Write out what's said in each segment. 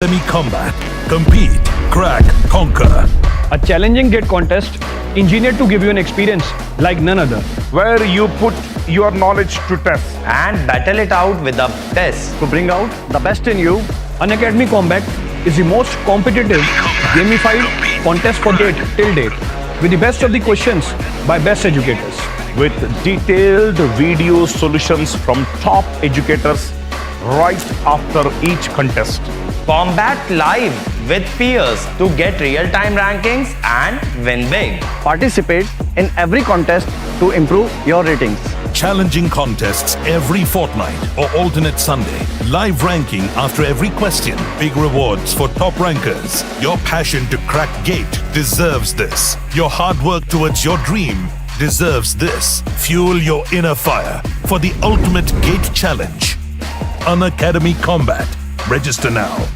Enemy combat. Compete, crack, conquer. A challenging gate contest engineered to give you an experience like none other. where you put your knowledge to test. and battle it out with a test. To bring out the best in you, Unacademy Combat is the most competitive, gamified contest for gate till date, with the best of the questions by best educators. With detailed video solutions from top educators right after each contest. Combat live with peers to get real-time rankings and win big. Participate in every contest to improve your ratings. Challenging contests every fortnight or alternate Sunday. Live ranking after every question. Big rewards for top rankers. Your passion to crack gate deserves this. Your hard work towards your dream deserves this. Fuel your inner fire for the ultimate gate challenge. Unacademy Combat. Register now.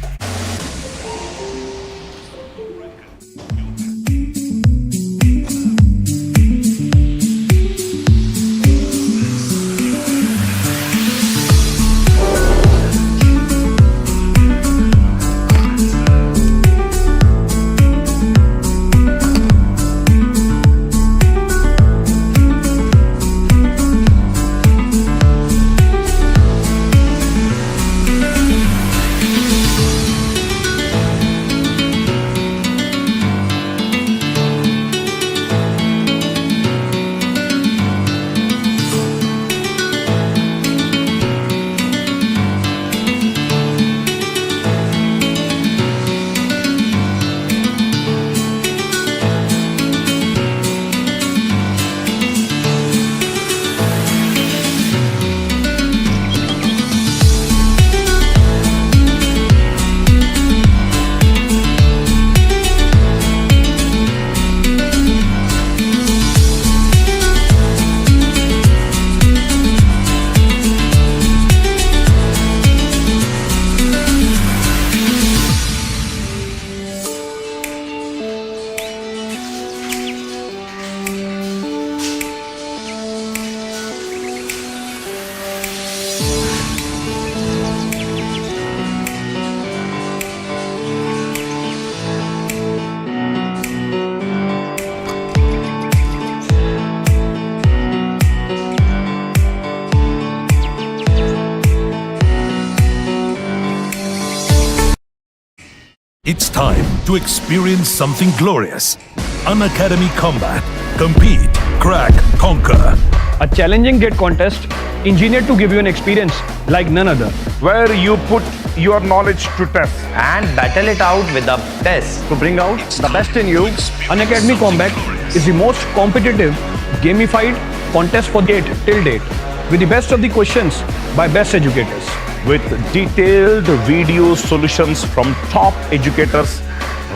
It's time to experience something glorious. Unacademy Combat. Compete, crack, conquer. A challenging gate contest engineered to give you an experience like none other. Where you put your knowledge to test. and battle it out with a test. To bring out the best in you, Unacademy Combat is the most competitive, gamified contest for gate till date, with the best of the questions by best educators. With detailed video solutions from top educators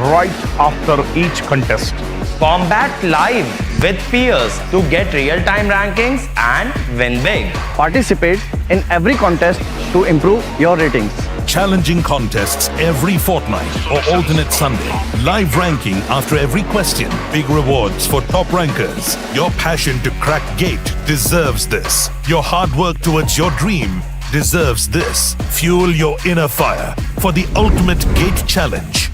right after each contest. Combat live with peers to get real-time rankings and win big. Participate in every contest to improve your ratings. Challenging contests every fortnight or alternate Sunday. Live ranking after every question. Big rewards for top rankers. Your passion to crack gate deserves this. Your hard work towards your dream deserves this. Fuel your inner fire for the ultimate gate challenge.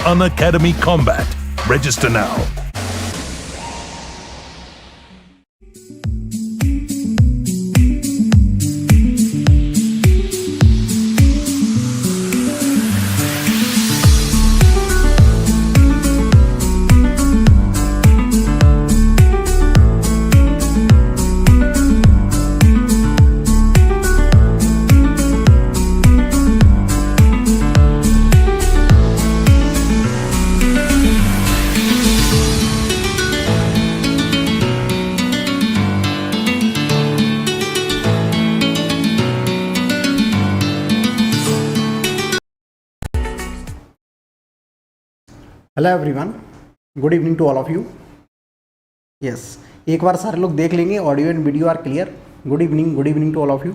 Unacademy Combat. Register now. Hello everyone, good evening to all of you. Yes, एक बार सारे लोग देख लेंगे, audio and video are clear. Good evening to all of you.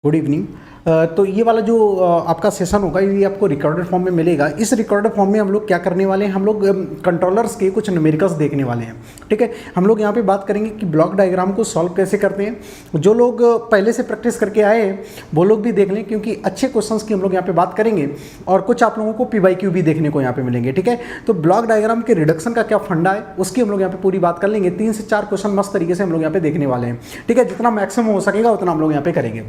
Good evening. तो ये वाला जो आपका सेशन होगा ये आपको रिकॉर्डेड फॉर्म में मिलेगा। इस रिकॉर्डेड फॉर्म में हम लोग क्या करने वाले हैं, हम लोग कंट्रोलर्स के कुछ न्यूमेरिकल्स देखने वाले हैं। ठीक है, हम लोग यहाँ पे बात करेंगे कि ब्लॉक डायग्राम को सॉल्व कैसे करते हैं। जो लोग पहले से प्रैक्टिस करके आए हैं वो लोग भी देख लें, क्योंकि अच्छे क्वेश्चंस की हम लोग यहाँ पे बात करेंगे और कुछ आप लोगों को PYQ भी देखने को यहाँ पे मिलेंगे। ठीक है, तो ब्लॉक डायग्राम के रिडक्शन का क्या फंडा है उसकी हम लोग यहाँ पे पूरी बात कर लेंगे। 3 से 4 क्वेश्चन मस्त तरीके से हम लोग यहाँ पे देखने वाले हैं। ठीक है, जितना मैक्सिमम हो सकेगा उतना हम लोग यहाँ पे करेंगे।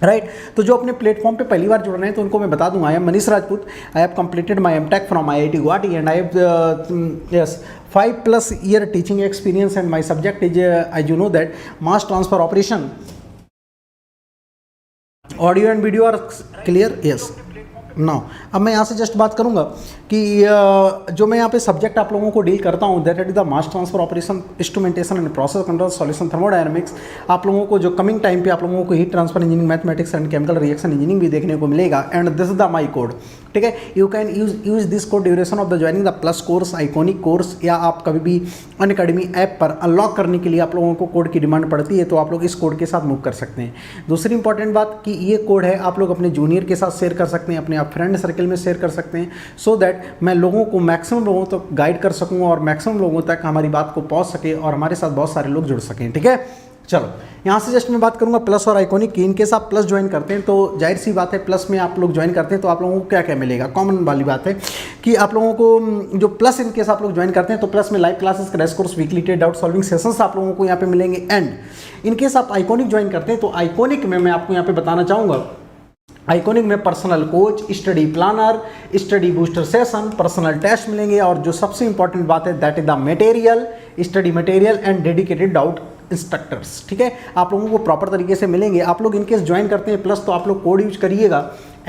राइट, तो जो अपने प्लेटफॉर्म पे पहली बार जुड़ रहे हैं तो उनको मैं बता दूं, I am Manish Rajput, I have completed my MTech from IIT Guwahati and I have 5+ year teaching experience and my subject is as you know that mass transfer operation. Audio and video are clear? Yes. Now अब मैं यहाँ से just बात करूँगा कि जो मैं यहाँ पे सब्जेक्ट आप लोगों को डील करता हूँ that is the mass transfer operation, instrumentation and process control, solution, thermodynamics. आप लोगों को जो कमिंग टाइम पे आप लोगों को heat transfer engineering, mathematics and chemical reaction engineering भी देखने को मिलेगा। And this is the my code. ठीक है, you can use this code duration of the joining the plus course, iconic course, या आप कभी भी अनअकैडमी ऐप पर अनलॉक करने के लिए आप लोगों को कोड की डिमांड पड़ती है तो आप लोग इस कोड के साथ मूव कर सकते हैं। दूसरी इंपॉर्टेंट बात कि ये कोड है आप लोग अपने जूनियर के साथ शेयर कर सकते हैं, अपने आप फ्रेंड सर्कल में शेयर कर सकते हैं, सो दैट मैं लोगों को मैक्सिमम लोगों तक गाइड कर सकूं और मैक्सिमम लोगों तक हमारी बात को पहुंच सके और हमारे साथ बहुत सारे लोग जुड़ सकें। ठीक है, चलो यहाँ से जस्ट मैं बात करूंगा प्लस और आइकॉनिक की। इनकेस आप प्लस ज्वाइन करते हैं तो जाहिर सी बात है प्लस में आप लोग ज्वाइन करते हैं तो आप लोगों को क्या क्या मिलेगा। कॉमन वाली बात है कि आप लोगों को जो प्लस इनकेस आप लोग ज्वाइन करते हैं तो प्लस में live classes, crash course, weekly test doubt solving sessions आप लोगों को यहाँ पे मिलेंगे। एंड इनकेस आप आइकॉनिक ज्वाइन करते हैं तो आइकॉनिक में मैं आपको यहाँ पे बताना चाहूँगा, आइकॉनिक में personal coach, study planner, study booster session, personal test मिलेंगे और जो सबसे इंपॉर्टेंट बात है that is the material, study material and dedicated doubt instructors. ठीक है, आप लोगों को प्रॉपर तरीके से मिलेंगे। आप लोग इनकेस ज्वाइन करते हैं प्लस तो आप लोग कोड यूज करिएगा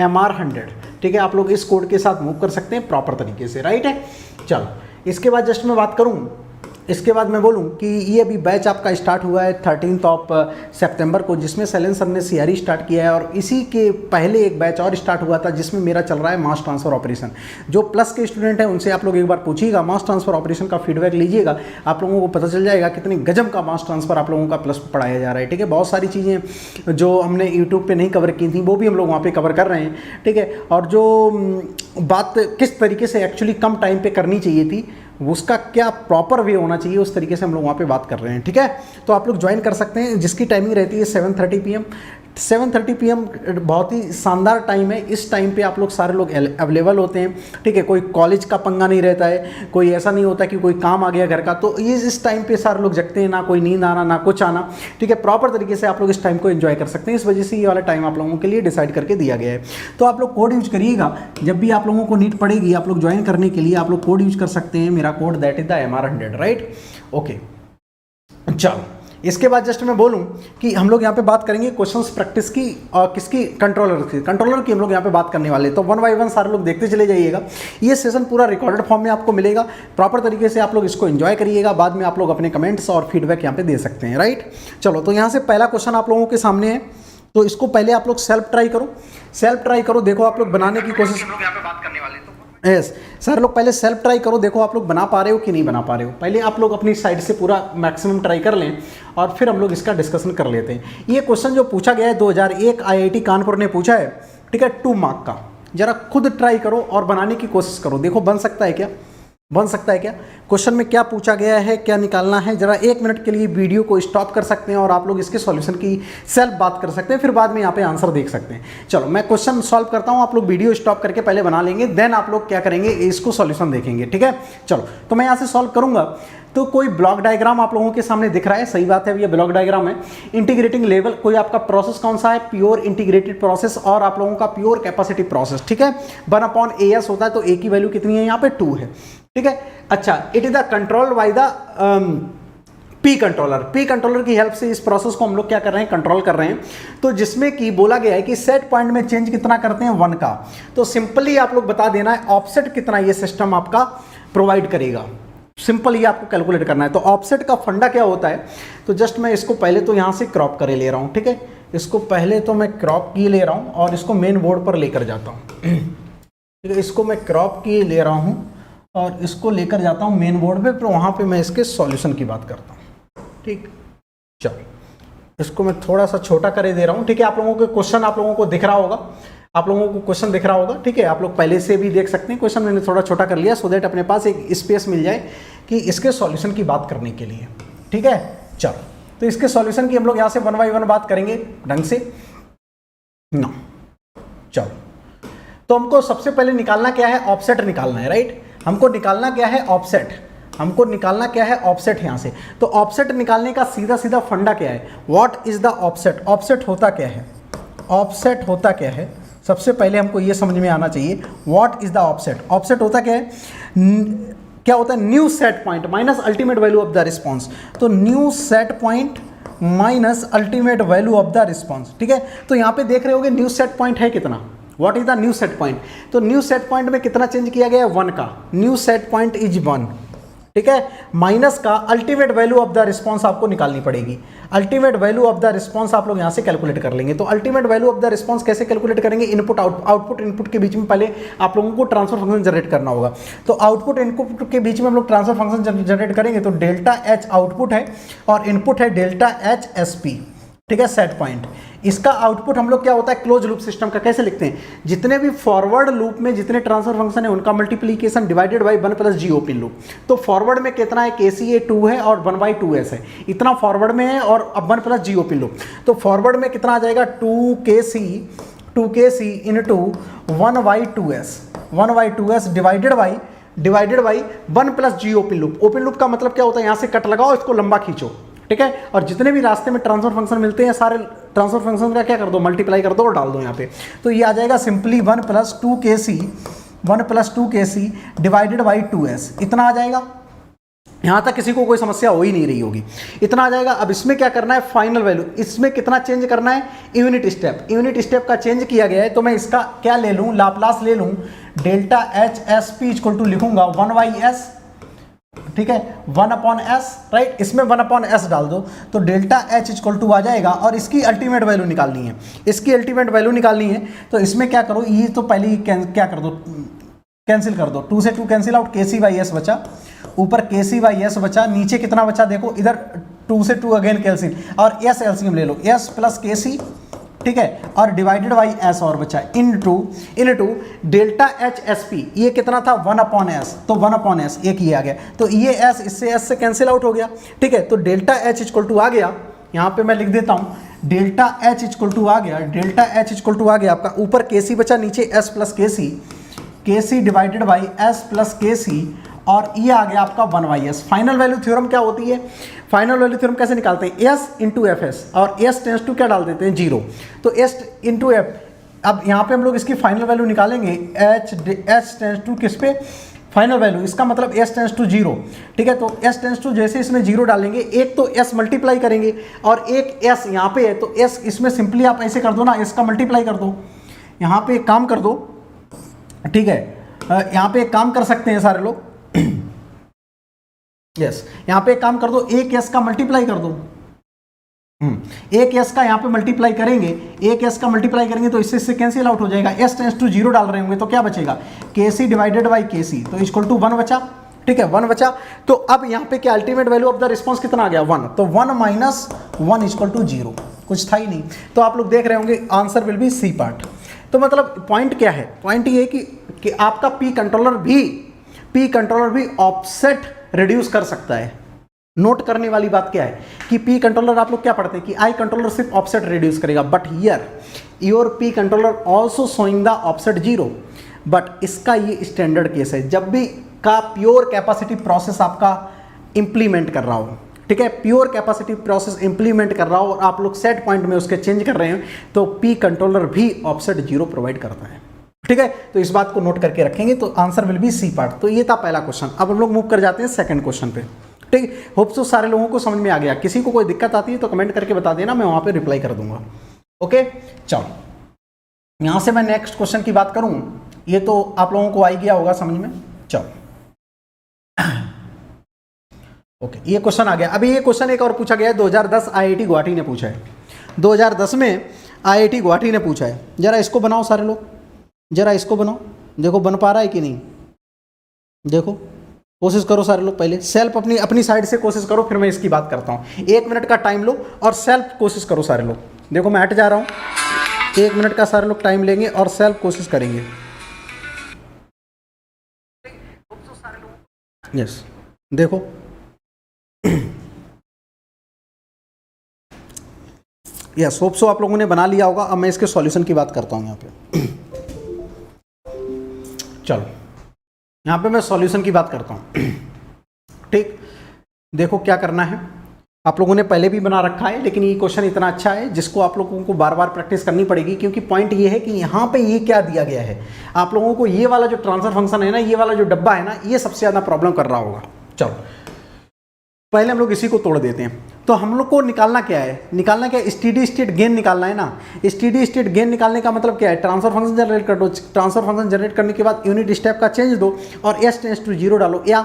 MR100। ठीक है, आप लोग इस कोड के साथ मूव कर सकते हैं प्रॉपर तरीके से। राइट है, चलो इसके बाद जस्ट मैं बात करूँ, इसके बाद मैं बोलूं कि ये अभी बैच आपका स्टार्ट हुआ है 13 सितंबर को, जिसमें सैलन सर ने CRE स्टार्ट किया है और इसी के पहले एक बैच और स्टार्ट हुआ था जिसमें मेरा चल रहा है मास ट्रांसफर ऑपरेशन। जो प्लस के स्टूडेंट हैं उनसे आप लोग एक बार पूछिएगा, मास ट्रांसफर ऑपरेशन का फीडबैक लीजिएगा, आप लोगों को पता चल जाएगा कितनी गजब का मास ट्रांसफर आप लोगों का प्लस पढ़ाया जा रहा है। ठीक है, बहुत सारी चीज़ें जो हमने यूट्यूब पर नहीं कवर की थी वो भी हम लोग वहाँ पर कवर कर रहे हैं। ठीक है, और जो बात किस तरीके से एक्चुअली कम टाइम पर करनी चाहिए थी उसका क्या प्रॉपर वे होना चाहिए उस तरीके से हम लोग वहाँ पे बात कर रहे हैं। ठीक है, तो आप लोग ज्वाइन कर सकते हैं जिसकी टाइमिंग रहती है 7:30 PM। 7:30 PM बहुत ही शानदार टाइम है। इस टाइम पे आप लोग सारे लोग अवेलेबल होते हैं। ठीक है, कोई कॉलेज का पंगा नहीं रहता है, कोई ऐसा नहीं होता कि कोई काम आ गया घर का, तो ये इस टाइम पे सारे लोग जगते हैं, ना कोई नींद आना ना कुछ आना। ठीक है, प्रॉपर तरीके से आप लोग इस टाइम को एंजॉय कर सकते हैं। इस वजह से ये वाला टाइम आप लोगों के लिए डिसाइड करके दिया गया है। तो आप लोग कोड यूज करिएगा, जब भी आप लोगों को नीड पड़ेगी आप लोग ज्वाइन करने के लिए आप लोग कोड यूज कर सकते हैं। मेरा code that is the MR100। Right, okay, चलो इसके बाद जस्ट मैं बोलूं कि हम लोग यहाँ पे बात करेंगे क्वेश्चंस प्रैक्टिस की और किसकी, कंट्रोलर की हम लोग यहाँ पे बात करने वाले हैं। तो 1 by 1 सारे लोग देखते चले जाइएगा। ये सेशन पूरा रिकॉर्डेड फॉर्म में आपको मिलेगा, प्रॉपर तरीके से आप लोग इसको एंजॉय करिएगा। बाद में आप लोग अपने कमेंट्स और फीडबैक यहाँ पे दे सकते हैं। राइट, चलो तो यहाँ से पहला क्वेश्चन आप लोगों के सामने है, तो इसको पहले आप लोग सेल्फ ट्राई करो, देखो आप लोग बनाने की कोशिश, हम लोग यहाँ पे बात करने वाले हैं। यस सर, लोग पहले सेल्फ ट्राई करो, देखो आप लोग बना पा रहे हो कि नहीं बना पा रहे हो। पहले आप लोग अपनी साइड से पूरा मैक्सिमम ट्राई कर लें और फिर हम लोग इसका डिस्कशन कर लेते हैं। ये क्वेश्चन जो पूछा गया है 2001 IIT कानपुर ने पूछा है। ठीक है, 2 मार्क का। जरा खुद ट्राई करो और बनाने की कोशिश करो, देखो बन सकता है क्या, क्वेश्चन में क्या पूछा गया है, क्या निकालना है। जरा 1 मिनट के लिए वीडियो को स्टॉप कर सकते हैं और आप लोग इसके सॉल्यूशन की सेल्फ बात कर सकते हैं, फिर बाद में यहाँ पे आंसर देख सकते हैं। चलो मैं क्वेश्चन सॉल्व करता हूँ, आप लोग वीडियो स्टॉप करके पहले बना लेंगे, देन आप लोग क्या करेंगे इसको सॉल्यूशन देखेंगे। ठीक है, चलो तो मैं यहाँ से सॉल्व करूंगा। तो कोई ब्लॉक डायग्राम आप लोगों के सामने दिख रहा है, सही बात है, ये ब्लॉक डायग्राम है। इंटीग्रेटिंग लेवल, कोई आपका प्रोसेस कौन सा है, प्योर इंटीग्रेटेड प्रोसेस और आप लोगों का प्योर कैपेसिटी प्रोसेस। ठीक है, 1/AS होता है, तो A की वैल्यू कितनी है यहाँ पे 2 है। ठीक है, अच्छा, it is the control by the P controller की हेल्प से इस प्रोसेस को हम लोग क्या कर रहे हैं, कंट्रोल कर रहे हैं। तो जिसमें कि बोला गया है कि सेट पॉइंट में चेंज कितना करते हैं 1 का, तो सिंपली आप लोग बता देना है ऑफसेट कितना ये सिस्टम आपका प्रोवाइड करेगा। सिंपल ये आपको कैलकुलेट करना है। तो ऑफसेट का फंडा क्या होता है, तो जस्ट मैं इसको पहले तो यहाँ से क्रॉप करे ले रहा हूँ। ठीक है, इसको पहले तो मैं क्रॉप किए ले रहा हूँ और इसको मेन बोर्ड पर लेकर जाता हूँ। ठीक है, इसको मैं क्रॉप किए ले रहा हूँ और इसको लेकर जाता हूँ मेन बोर्ड पे, फिर वहाँ पे मैं इसके सॉल्यूशन की बात करता हूँ। ठीक, चलो इसको मैं थोड़ा सा छोटा कर दे रहा हूँ, ठीक है। आप लोगों के क्वेश्चन आप लोगों को दिख रहा होगा, आप लोगों को क्वेश्चन दिख रहा होगा, ठीक है। आप लोग पहले से भी देख सकते हैं क्वेश्चन, मैंने थोड़ा छोटा कर लिया सो दैट अपने पास एक स्पेस मिल जाए कि इसके सॉल्यूशन की बात करने के लिए, ठीक है। चलो, तो इसके सॉल्यूशन की हम लोग यहाँ से 1 बाय 1 बात करेंगे ढंग से ना। चलो, तो हमको सबसे पहले निकालना क्या है, ऑफसेट निकालना है, राइट। हमको निकालना क्या है, ऑफसेट। हमको निकालना क्या है, ऑफसेट यहाँ से। तो ऑफसेट निकालने का सीधा सीधा फंडा क्या है, what is the offset. Offset होता क्या है, ऑफसेट होता क्या है, सबसे पहले हमको ये समझ में आना चाहिए what is the offset. Offset होता क्या है, क्या होता है, new set point minus ultimate value of the response. तो new set point minus ultimate value of the response, ठीक है। तो यहाँ पे देख रहे होगे न्यू सेट पॉइंट है कितना, what is the new set point. तो न्यू सेट पॉइंट में कितना चेंज किया गया है, 1 का, न्यू सेट पॉइंट इज 1, ठीक है। माइनस का ultimate value of the response आपको निकालनी पड़ेगी। Ultimate value of the response आप लोग यहाँ से कैलकुलेट कर लेंगे। तो ultimate value of the response कैसे कैलकुलेट करेंगे, इनपुट आउटपुट इनपुट के बीच में पहले आप लोगों को ट्रांसफर फंक्शन जनरेट करना होगा। तो आउटपुट इनपुट के बीच में हम लोग ट्रांसफर फंक्शन जनरेट करेंगे। तो डेल्टा एच आउटपुट है और इनपुट है डेल्टा एच एस पी, ठीक है, सेट पॉइंट। इसका आउटपुट हम लोग क्या होता है, क्लोज लूप सिस्टम का कैसे लिखते हैं, जितने भी फॉरवर्ड लूप में जितने ट्रांसफर फंक्शन है उनका multiplication divided by 1 plus G open loop. तो फॉरवर्ड में कितना है, के सी ए 2 है और 1/2s है, इतना फॉरवर्ड में है और अब 1 प्लस जी ओपन लूप। तो फॉरवर्ड में कितना आ जाएगा, 2kc into 1/2s, 1/2s divided by 1 plus G open loop. Open loop का मतलब क्या होता है, यहाँ से कट लगाओ, इसको लंबा खींचो, ठीक है। और जितने भी रास्ते में ट्रांसफर फंक्शन मिलते हैं सारे ट्रांसफर फंक्शन का क्या कर दो, मल्टीप्लाई कर दो और डाल दो यहाँ पे। तो ये आ जाएगा simply 1 plus 2kc divided by 2s, इतना आ जाएगा। यहाँ तक किसी को कोई समस्या हो ही नहीं रही होगी, इतना आ जाएगा। अब इसमें क्या करना है, फाइनल वैल्यू, इसमें कितना चेंज करना है, यूनिट स्टेप। यूनिट स्टेप का चेंज किया गया है तो मैं इसका क्या ले लूँ, लाप्लास ले लूँ, delta H S P equal to लिखूंगा 1/s, ठीक है, 1/s, राइट। इसमें 1/s डाल दो तो डेल्टा एच इक्वल टू आ जाएगा। और इसकी अल्टीमेट वैल्यू निकालनी है, इसकी अल्टीमेट वैल्यू निकालनी है। तो इसमें क्या करो, ये तो पहले ही क्या कर दो, कैंसिल कर दो, 2 से 2 कैंसिल आउट, kc/s बचा, ऊपर kc/s बचा, नीचे कितना बचा देखो, इधर 2 से 2 अगेन कैंसिल और s एलसीएम ले लो, s प्लस kc, ठीक है, और डिवाइडेड बाई s और बचा into delta H S P, ये कितना था 1/s, तो 1/s एक ही आ गया। तो ये s इससे s से कैंसिल आउट हो गया, ठीक है। तो डेल्टा एच इक्वल टू आ गया, यहाँ पे मैं लिख देता हूँ, डेल्टा एच इक्वल टू आ गया, डेल्टा एच इक्वल टू आ गया आपका, ऊपर kc बचा, नीचे s plus kc divided by s plus kc और ये आ गया आपका 1/s। फाइनल वैल्यू थ्योरम क्या होती है, फाइनल वैल्यू थ्योरम कैसे निकालते हैं, s इंटू एफ एस, और s टेंस टू क्या डाल देते हैं 0, तो s इंटू एफ। अब यहाँ पे हम लोग इसकी फाइनल वैल्यू निकालेंगे, h टेंस टू किस पे, फाइनल वैल्यू, इसका मतलब s टेंस टू 0, ठीक है। तो s टेंस टू जैसे इसमें 0 डालेंगे, एक तो s मल्टीप्लाई करेंगे और एक s यहाँ पे है, तो s इसमें सिंपली आप ऐसे कर दो ना, s का मल्टीप्लाई कर दो, यहाँ पे एक काम कर दो, ठीक है, यहाँ पे एक काम कर सकते हैं सारे लोग, यस, यहाँ पे एक काम कर दो, एक s का मल्टीप्लाई कर दो, एक s का यहाँ पे मल्टीप्लाई करेंगे, एक s का मल्टीप्लाई करेंगे तो इससे कैंसिल आउट हो जाएगा, s टेंस टू 0 डाल रहे होंगे तो क्या बचेगा, kc डिवाइडेड बाई kc, तो इक्वल टू 1 बचा, ठीक है, 1 बचा। तो अब यहाँ पे क्या ultimate value of the response कितना आ गया, 1, तो 1 माइनस 1 इक्वल टू 0, कुछ था ही नहीं। तो आप लोग देख रहे होंगे answer will be C part. तो मतलब पॉइंट क्या है, पॉइंट ये है कि आपका पी कंट्रोलर भी ऑफसेट रिड्यूस कर सकता है। नोट करने वाली बात क्या है कि पी कंट्रोलर आप लोग क्या पढ़ते हैं कि आई कंट्रोलर सिर्फ ऑफसेट रिड्यूस करेगा, but here your P controller also showing the offset 0, but इसका ये स्टैंडर्ड केस है जब भी का प्योर कैपेसिटी प्रोसेस आपका इंप्लीमेंट कर रहा हो, ठीक है, प्योर कैपेसिटी प्रोसेस इंप्लीमेंट कर रहा हो और आप लोग सेट पॉइंट में उसके चेंज कर रहे हैं, तो पी कंट्रोलर भी ऑफसेट 0 प्रोवाइड करता है, ठीक है। तो इस बात को नोट करके रखेंगे, तो answer will be C part. तो ये था पहला क्वेश्चन। अब हम लोग मूव कर जाते हैं सेकंड क्वेश्चन पे, ठीक। होप सो सारे लोगों को समझ में आ गया। किसी को कोई दिक्कत आती है तो कमेंट करके बता देना, मैं वहां पे रिप्लाई कर दूंगा, ओके। चलो, यहां से मैं नेक्स्ट क्वेश्चन की बात करूं, ये तो आप लोगों को आ ही गया होगा समझ में। चलो, ओके, ये क्वेश्चन आ गया। अभी ये क्वेश्चन एक और पूछा गया है, 2010 IIT गुवाहाटी ने पूछा है, 2010 में IIT गुवाहाटी ने पूछा है। जरा इसको बनाओ सारे लोग, जरा इसको बनाओ, देखो बन पा रहा है कि नहीं, देखो कोशिश करो सारे लोग, पहले सेल्फ अपनी अपनी साइड से कोशिश करो, फिर मैं इसकी बात करता हूँ। 1 मिनट का टाइम लो और सेल्फ कोशिश करो सारे लोग। देखो मैं हट जा रहा हूँ, 1 मिनट का सारे लोग टाइम लेंगे और सेल्फ कोशिश करेंगे। यस देखो यस होप सो आप लोगों ने बना लिया होगा। अब मैं इसके सॉल्यूशन की बात करता हूँ यहाँ पे। चलो यहाँ पे मैं सॉल्यूशन की बात करता हूँ। ठीक, देखो क्या करना है, आप लोगों ने पहले भी बना रखा है, लेकिन ये क्वेश्चन इतना अच्छा है जिसको आप लोगों को बार बार प्रैक्टिस करनी पड़ेगी, क्योंकि पॉइंट ये है कि यहाँ पे ये क्या दिया गया है। आप लोगों को ये वाला जो ट्रांसफर फंक्शन है ना, ये वाला जो डब्बा है ना, ये सबसे ज़्यादा प्रॉब्लम कर रहा होगा। चलो पहले हम लोग इसी को तोड़ देते हैं। तो हम लोग को निकालना क्या है, निकालना क्या है, स्टेडी स्टेट गेन निकालना है ना। स्टेडी स्टेट गेन निकालने का मतलब क्या है, ट्रांसफर फंक्शन जनरेट कर दो। ट्रांसफर फंक्शन जनरेट करने के बाद यूनिट स्टेप का चेंज दो और s टेंड्स टू 0 डालो, या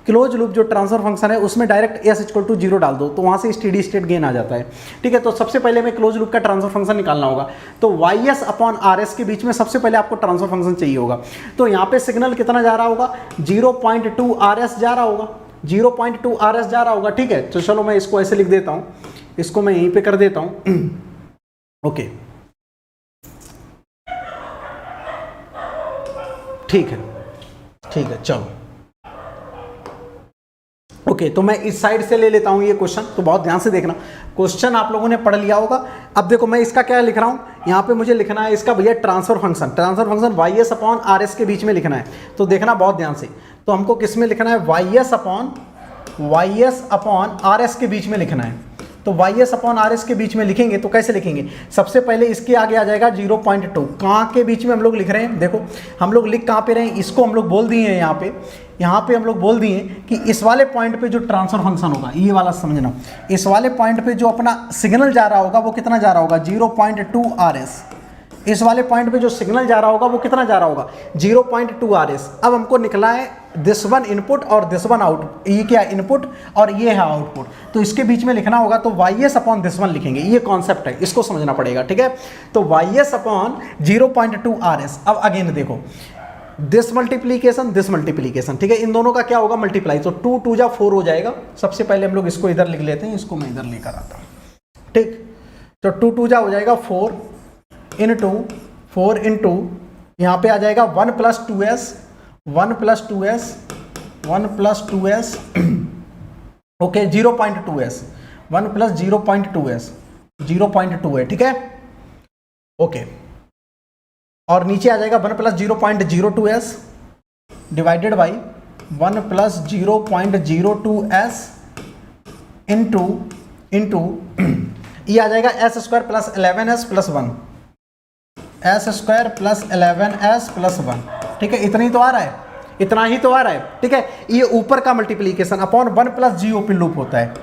क्लोज लूप जो ट्रांसफर फंक्शन है उसमें डायरेक्ट s इक्वल टू 0 डाल दो, तो वहाँ से स्टेडी स्टेट गेन आ जाता है। ठीक है, तो सबसे पहले हमें क्लोज लूप का ट्रांसफर फंक्शन निकालना होगा। तो ys अपॉन rs के बीच में सबसे पहले आपको ट्रांसफर फंक्शन चाहिए होगा। तो यहाँ पे सिग्नल कितना जा रहा होगा, 0.2 rs जा रहा होगा, 0.2 rs जा रहा होगा। ठीक है, तो चलो मैं इसको ऐसे लिख देता हूँ, इसको मैं यहीं पे कर देता हूँ। ओके ठीक है, ठीक है, चलो ओके। तो मैं इस साइड से ले लेता हूं ये क्वेश्चन, तो बहुत ध्यान से देखना। क्वेश्चन आप लोगों ने पढ़ लिया होगा। अब देखो मैं इसका क्या लिख रहा हूं, यहाँ पे मुझे लिखना है इसका भैया transfer function. Transfer function ys upon rs के बीच में लिखना है, तो देखना बहुत ध्यान से। तो हमको किस में लिखना है, ys अपॉन rs के बीच में लिखना है। तो ys अपॉन rs के बीच में लिखेंगे तो कैसे लिखेंगे, सबसे पहले इसके आगे आ जाएगा 0.2। कहाँ के बीच में हम लोग लिख रहे हैं, देखो हम लोग लिख कहाँ पे रहे हैं, इसको हम लोग बोल दिए हैं यहाँ पे हम लोग बोल दिए कि इस वाले पॉइंट पे जो ट्रांसफर फंक्शन होगा, ये वाला समझना, इस वाले पॉइंट पे जो अपना सिग्नल जा रहा होगा वो कितना जा रहा होगा, 0.2 rs। इस वाले पॉइंट पे जो सिग्नल जा रहा होगा वो कितना जा रहा होगा, 0.2 rs। अब हमको निकला है दिस वन इनपुट और दिस वन आउटपुट, ये क्या इनपुट और ये है आउटपुट, तो इसके बीच में लिखना होगा। तो ys अपॉन दिस वन लिखेंगे, ये कॉन्सेप्ट है, इसको समझना पड़ेगा। ठीक है, तो ys अपॉन 0.2 rs। अब अगेन देखो दिस मल्टीप्लीकेशन, ठीक है, इन दोनों का क्या होगा, मल्टीप्लाई। तो 2 2 जा 4 हो जाएगा। सबसे पहले हम लोग इसको इधर लिख लेते हैं, इसको मैं इधर लेकर आता हूँ। ठीक, तो 2 2 जा हो जाएगा 4 इंटू यहाँ पे आ जाएगा 1 plus 2s okay 0.2s 1 plus 0.2 है। ठीक है, ओके, और नीचे आ जाएगा 1 plus 0.02s divided by 1 plus 0.02s into ये आ जाएगा s square plus 11s plus 1, s square plus 11s plus 1। ठीक है, इतना ही तो आ रहा है, इतना ही तो आ रहा है। ठीक है, ये ऊपर का multiplication upon 1 plus G open loop होता है,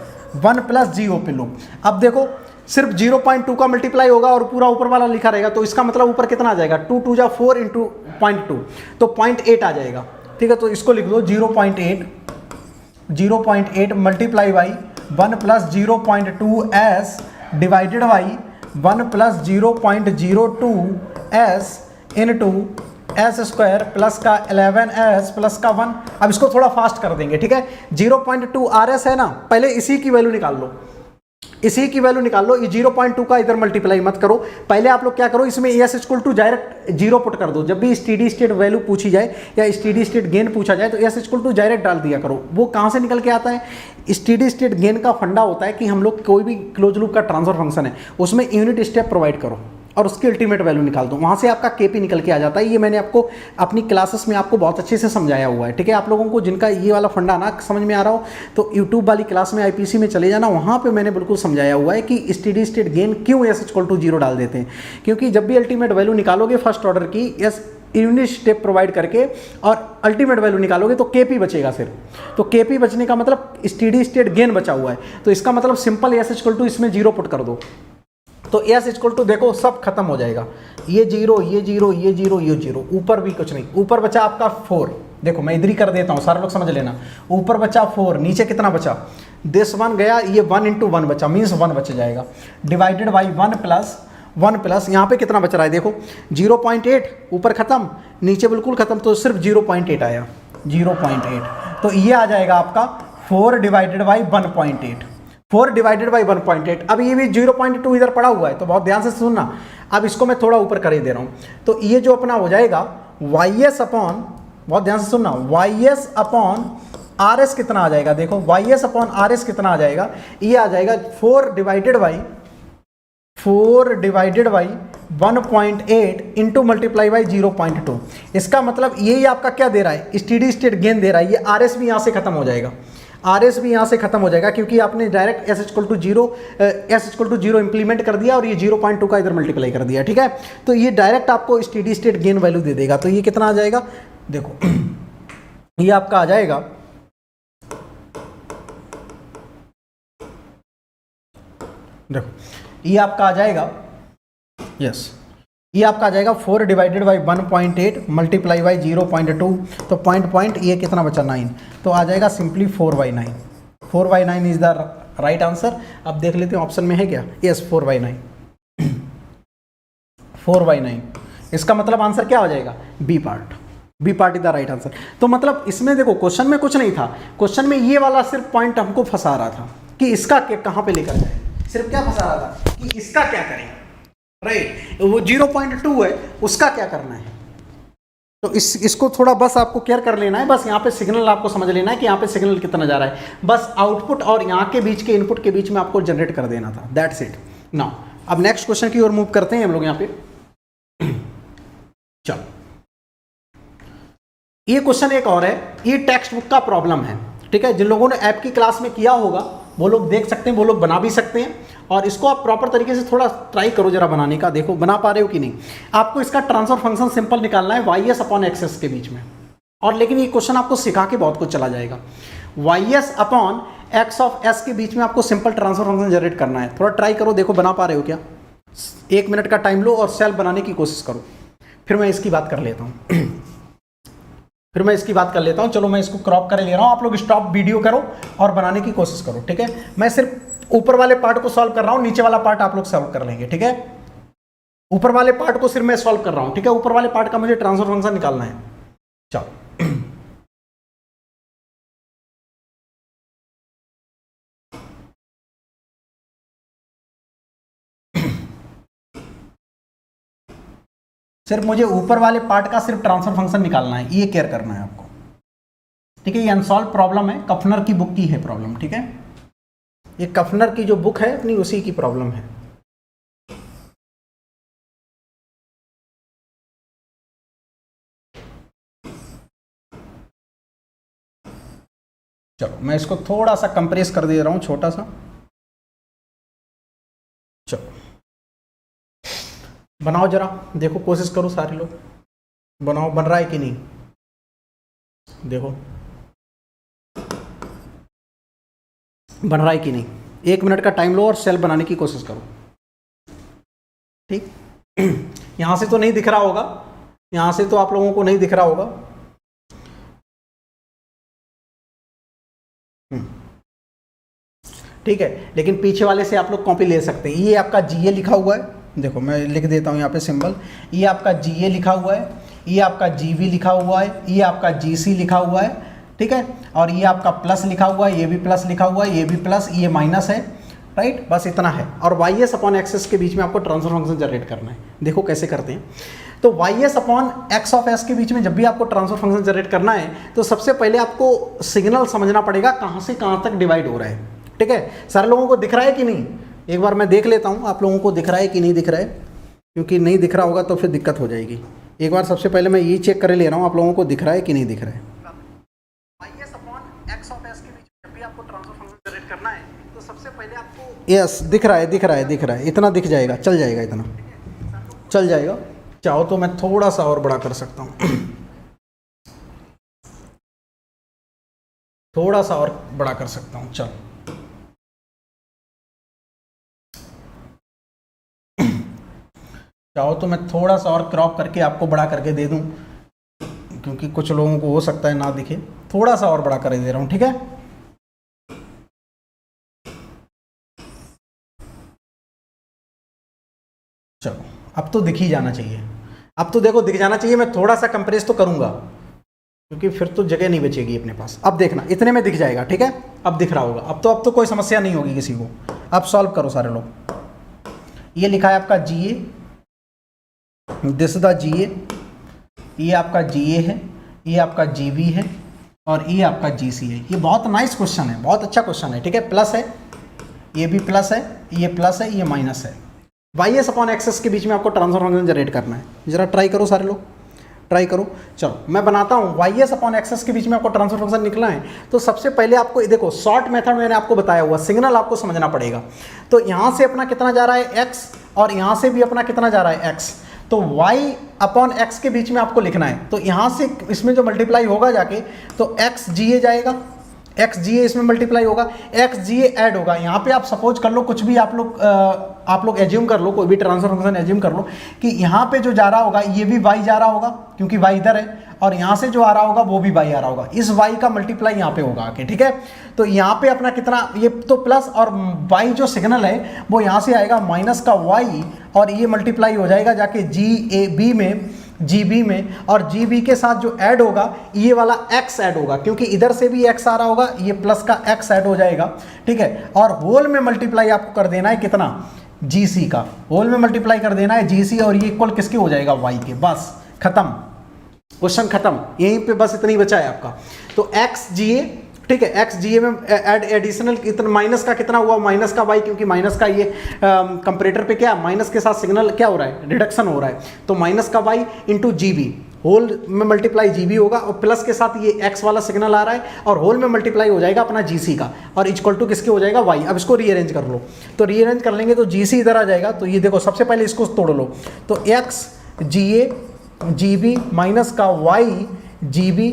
1 प्लस जी ओपन लूप। अब देखो सिर्फ 0.2 का मल्टीप्लाई होगा और पूरा ऊपर वाला लिखा रहेगा, तो इसका मतलब ऊपर कितना आ जाएगा, 2 2 जा 4 इंटू 0.2, तो 0.8 आ जाएगा। ठीक है, तो इसको लिख दो 0.8 multiply by 1 plus 0.2s divided by 1 plus 0.02s into s square plus का 11s प्लस का 1। अब इसको थोड़ा फास्ट कर देंगे। ठीक है, 0.2 rs है ना, पहले इसी की वैल्यू निकाल लो, इसी की वैल्यू निकाल लो। ये 0.2 का इधर मल्टीप्लाई मत करो, पहले आप लोग क्या करो, इसमें s equal to direct 0 put कर दो। जब भी स्टेडी स्टेट वैल्यू पूछी जाए या स्टेडी स्टेट गेन पूछा जाए तो s इक्वल टू डायरेक्ट डाल दिया करो। वो कहाँ से निकल के आता है, स्टेडी स्टेट गेन का फंडा होता है कि हम लोग कोई भी क्लोज लूप का ट्रांसफर फंक्शन है उसमें यूनिट स्टेप प्रोवाइड करो और उसकी अल्टीमेट वैल्यू निकाल दो, वहाँ से आपका केपी निकल के आ जाता है। ये मैंने आपको अपनी क्लासेस में आपको बहुत अच्छे से समझाया हुआ है। ठीक है, आप लोगों को जिनका ये वाला फंडा ना समझ में आ रहा हो तो यूट्यूब वाली क्लास में आईपीसी में चले जाना, वहाँ पे मैंने बिल्कुल समझाया हुआ है कि स्टेडी स्टेट गेन क्यों s इक्वल टू 0 डाल देते हैं, क्योंकि जब भी अल्टीमेट वैल्यू निकालोगे फर्स्ट ऑर्डर की s यूनिट स्टेप प्रोवाइड करके और अल्टीमेट वैल्यू निकालोगे तो केपी बचेगा सिर्फ। तो केपी बचने का मतलब स्टेडी स्टेट गेन बचा हुआ है, तो इसका मतलब सिंपल s इक्वल टू इसमें 0 पुट कर दो, तो s इक्वल टू देखो सब खत्म हो जाएगा, ये 0 ये 0 ये 0 ये 0, ऊपर भी कुछ नहीं, ऊपर बचा आपका 4। देखो मैं इधर ही कर देता हूँ, सारे लोग समझ लेना, ऊपर बचा 4, नीचे कितना बचा, दिस 1 गया, ये 1 इंटू 1 बचा, मीन्स 1 बच जाएगा, डिवाइडेड बाई 1 प्लस यहाँ पे कितना बच रहा है, देखो 0.8, ऊपर खत्म नीचे बिल्कुल खत्म, तो सिर्फ 0.8 आया, 0.8। तो ये आ जाएगा आपका 4 डिवाइडेड बाई 1.8। 4 divided by 1.8। अब ये भी 0.2 इधर पड़ा हुआ है, तो बहुत ध्यान से सुनना। अब इसको मैं थोड़ा ऊपर कर ही दे रहा हूँ। तो ये जो अपना हो जाएगा YS अपॉन, बहुत ध्यान से सुनना, YS अपॉन RS कितना आ जाएगा, देखो YS अपॉन RS कितना आ जाएगा, ये आ जाएगा 4 divided by 1.8 into multiply by 0.2। इसका मतलब यही आपका क्या दे रहा है, स्टेडी स्टेट गेन दे रहा है। ये RS भी यहाँ से खत्म हो जाएगा, RS भी यहाँ से खत्म हो जाएगा, क्योंकि आपने डायरेक्ट S=0 इंप्लीमेंट कर दिया और ये 0.2 का इधर मल्टीप्लाई कर दिया, ठीक है। तो ये डायरेक्ट आपको स्टेडी स्टेट गेन वैल्यू दे देगा। तो ये कितना आ जाएगा, देखो ये आपका आ जाएगा, देखो ये आपका आ जाएगा, यस ये आपका आ जाएगा 4 डिवाइडेड बाई 1.8 मल्टीप्लाई बाई 0.2, तो पॉइंट ये कितना बचा 9, तो आ जाएगा simply 4/9। 4/9 is the right answer. अब देख लेते हैं ऑप्शन में है क्या, यस 4/9। 4/9 इसका मतलब आंसर क्या हो जाएगा, B part is the right answer. तो मतलब इसमें देखो क्वेश्चन में कुछ नहीं था, क्वेश्चन में ये वाला सिर्फ पॉइंट हमको फंसा रहा था कि इसका कहाँ पे लेकर जाए, सिर्फ क्या फंसा रहा था कि इसका क्या करें, राइट। वो 0.2 है, उसका क्या करना है। तो इसको थोड़ा बस आपको केयर कर लेना है, बस यहाँ पे सिग्नल आपको समझ लेना है कि यहाँ पे सिग्नल कितना जा रहा है, बस आउटपुट और यहाँ के बीच के इनपुट के बीच में आपको जनरेट कर देना था, दैट्स इट। नाउ अब नेक्स्ट क्वेश्चन की ओर मूव करते हैं हम लोग यहाँ पे। चलो ये क्वेश्चन एक और है, ये टेक्स्ट बुक का प्रॉब्लम है, ठीक है। जिन लोगों ने ऐप की क्लास में किया होगा वो लोग देख सकते हैं, वो लोग बना भी सकते हैं, और इसको आप प्रॉपर तरीके से थोड़ा ट्राई करो जरा बनाने का, देखो बना पा रहे हो कि नहीं। आपको इसका ट्रांसफर फंक्शन सिंपल निकालना है YS अपॉन XS के बीच में, और लेकिन ये क्वेश्चन आपको सिखा के बहुत कुछ चला जाएगा। YS upon X of S के बीच में आपको सिंपल ट्रांसफर फंक्शन जनरेट करना है, थोड़ा ट्राई करो, देखो बना पा रहे हो क्या। 1 मिनट का टाइम लो और सेल्फ बनाने की कोशिश करो, फिर मैं इसकी बात कर लेता हूँ चलो मैं इसको क्रॉप कर ले रहा हूँ, आप लोग स्टॉप वीडियो करो और बनाने की कोशिश करो, ठीक है। मैं सिर्फ ऊपर वाले पार्ट को सॉल्व कर रहा हूँ, नीचे वाला पार्ट आप लोग सॉल्व कर लेंगे, ठीक है। ऊपर वाले पार्ट को सिर्फ मैं सॉल्व कर रहा हूँ, ठीक है। ऊपर वाले पार्ट का मुझे ट्रांसफर फंक्शन निकालना है। चलो सिर्फ मुझे ऊपर वाले पार्ट का सिर्फ ट्रांसफर फंक्शन निकालना है, ये केयर करना है आपको, ठीक है। ये अनसॉल्व प्रॉब्लम है, कफनर की बुक की है प्रॉब्लम, ठीक है। ये कफनर की जो बुक है अपनी उसी की प्रॉब्लम है। चलो मैं इसको थोड़ा सा कंप्रेस कर दे रहा हूं, छोटा सा। चलो बनाओ जरा, देखो कोशिश करो सारे लोग, बनाओ, बन रहा है कि नहीं देखो, बन रहा है कि नहीं। 1 मिनट का टाइम लो और सेल बनाने की कोशिश करो, ठीक। यहां से तो नहीं दिख रहा होगा, यहां से तो आप लोगों को नहीं दिख रहा होगा, ठीक है। लेकिन पीछे वाले से आप लोग कॉपी ले सकते हैं। ये आपका GA लिखा हुआ है, देखो मैं लिख देता हूँ यहाँ पे सिंबल, ये आपका GA लिखा हुआ है, ये आपका GV लिखा हुआ है, ये आपका GC लिखा हुआ है, ठीक है। और ये आपका प्लस लिखा हुआ है, ये भी प्लस लिखा हुआ है, ये भी प्लस, ये माइनस है, राइट। बस इतना है। और YS अपॉन XS के बीच में आपको ट्रांसफर फंक्शन जनरेट करना है, देखो कैसे करते हैं। तो YS upon X of S के बीच में जब भी आपको ट्रांसफर फंक्शन जनरेट करना है तो सबसे पहले आपको सिग्नल समझना पड़ेगा कहाँ से कहाँ तक डिवाइड हो रहा है, ठीक है। सारे लोगों को दिख रहा है कि नहीं, एक बार मैं देख लेता हूँ आप लोगों को दिख रहा है कि नहीं दिख रहा है, क्योंकि नहीं दिख रहा होगा तो फिर दिक्कत हो जाएगी। एक बार सबसे पहले मैं ये चेक कर ले रहा हूँ आप लोगों को दिख रहा है कि नहीं दिख रहा है। YS upon X of S के बीच में जब भी आपको ट्रांसफर फंक्शन जनरेट करना है तो सबसे पहले आपको, यस दिख रहा है, इतना दिख जाएगा, चल जाएगा, इतना चल जाएगा। चाहो तो मैं थोड़ा सा और बड़ा कर सकता हूँ, थोड़ा सा और बड़ा कर सकता हूँ, चल चाहो तो मैं थोड़ा सा और क्रॉप करके आपको बड़ा करके दे दूं, क्योंकि कुछ लोगों को हो सकता है ना दिखे, थोड़ा सा और बड़ा कर दे रहा हूं, ठीक है। चलो अब तो दिख ही जाना चाहिए, अब तो देखो दिख जाना चाहिए। मैं थोड़ा सा कंप्रेस तो करूंगा, क्योंकि फिर तो जगह नहीं बचेगी अपने पास। अब देखना इतने में दिख जाएगा, ठीक है, अब दिख रहा होगा। अब तो कोई समस्या नहीं होगी किसी को। अब सॉल्व करो सारे लोग। ये लिखा है आपका GA, दिस द GA, ये आपका GA है, ये आपका GB है और ये आपका GC है। ये बहुत नाइस क्वेश्चन है, बहुत अच्छा क्वेश्चन है, ठीक है। प्लस है, ये भी प्लस है, ये प्लस है, ये माइनस है। YS अपॉन एक्सेस के बीच में आपको ट्रांसफर फंक्शन जनरेट करना है। जरा ट्राई करो सारे लोग, ट्राई करो। चलो मैं बनाता हूँ। YS अपॉन एक्सेस के बीच में आपको ट्रांसफर फंक्शन निकला है, तो सबसे पहले आपको देखो शॉर्ट मेथड मैंने आपको बताया हुआ, सिग्नल आपको समझना पड़ेगा। तो यहाँ से अपना कितना जा रहा है x और यहाँ से भी अपना कितना जा रहा है x, तो y अपॉन x के बीच में आपको लिखना है। तो यहाँ से इसमें जो मल्टीप्लाई होगा जाके तो XGA जाएगा, XGA इसमें मल्टीप्लाई होगा, XGA ऐड होगा। यहाँ पे आप सपोज कर लो कुछ भी आप लोग एज्यूम कर लो, कोई भी ट्रांसफर फंक्शन एज्यूम कर लो कि यहाँ पे जो जा रहा होगा ये भी y जा रहा होगा क्योंकि y इधर है, और यहाँ से जो आ रहा होगा वो भी y आ रहा होगा। इस y का मल्टीप्लाई यहाँ पे होगा आके, ठीक है। तो यहाँ पे अपना कितना, ये तो प्लस और y जो सिग्नल है वो यहाँ से आएगा माइनस का y, और ये मल्टीप्लाई हो जाएगा जाके GAB में, GB में, और GB के साथ जो ऐड होगा ये वाला x ऐड होगा क्योंकि इधर से भी x आ रहा होगा, ये प्लस का x ऐड हो जाएगा, ठीक है। और होल में मल्टीप्लाई आपको कर देना है कितना, GC का, होल में मल्टीप्लाई कर देना है GC, और ये इक्वल किसके हो जाएगा, y के। बस खत्म, क्वेश्चन खत्म, यहीं पे बस इतना ही बचा है आपका। तो XGA, ठीक है, XGA में एडिशनल इतना माइनस का कितना हुआ, माइनस का y, क्योंकि माइनस का ये कंपैरेटर पे क्या माइनस के साथ सिग्नल क्या हो रहा है, रिडक्शन हो रहा है, तो माइनस का y इंटू GB, होल में मल्टीप्लाई GB होगा, और प्लस के साथ ये x वाला सिग्नल आ रहा है और होल में मल्टीप्लाई हो जाएगा अपना GC का, और इक्वल टू किसके हो जाएगा, y। अब इसको रीअरेंज कर लो, तो रीअरेंज कर लेंगे तो GC इधर आ जाएगा। तो ये देखो सबसे पहले इसको तोड़ लो, तो XGA GB माइनस का y GB